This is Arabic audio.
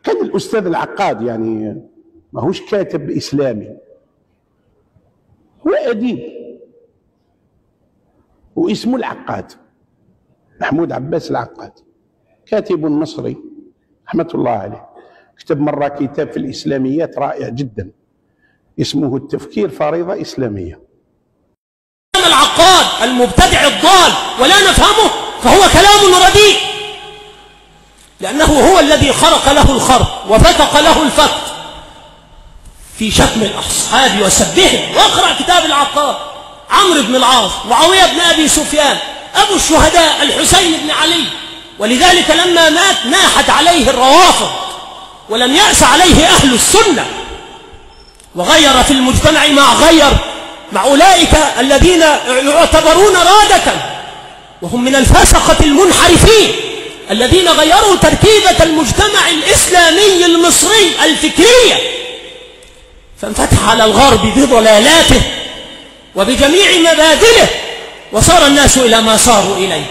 كان الأستاذ العقاد يعني ماهوش كاتب إسلامي، هو أديب واسمه العقاد، محمود عباس العقاد، كاتب مصري رحمة الله عليه. كتب مرة كتاب في الإسلاميات رائع جدا اسمه التفكير فريضة إسلامية. العقاد المبتدع الضال ولا نفهمه فهو كلام رديء، لأنه هو الذي خرق له الخرق وفتق له الفتق في شتم الأصحاب وسبهم. واقرأ كتاب العقاد، عمرو بن العاص، معاوية بن أبي سفيان، أبو الشهداء الحسين بن علي. ولذلك لما مات ناحت عليه الروافض ولم يأس عليه أهل السنة، وغير في المجتمع ما غير مع أولئك الذين يعتبرون رادة وهم من الفسقة المنحرفين الذين غيروا تركيبة المجتمع الإسلامي المصري الفكرية، فانفتح على الغرب بضلالاته وبجميع مبادله وصار الناس إلى ما صاروا إليه.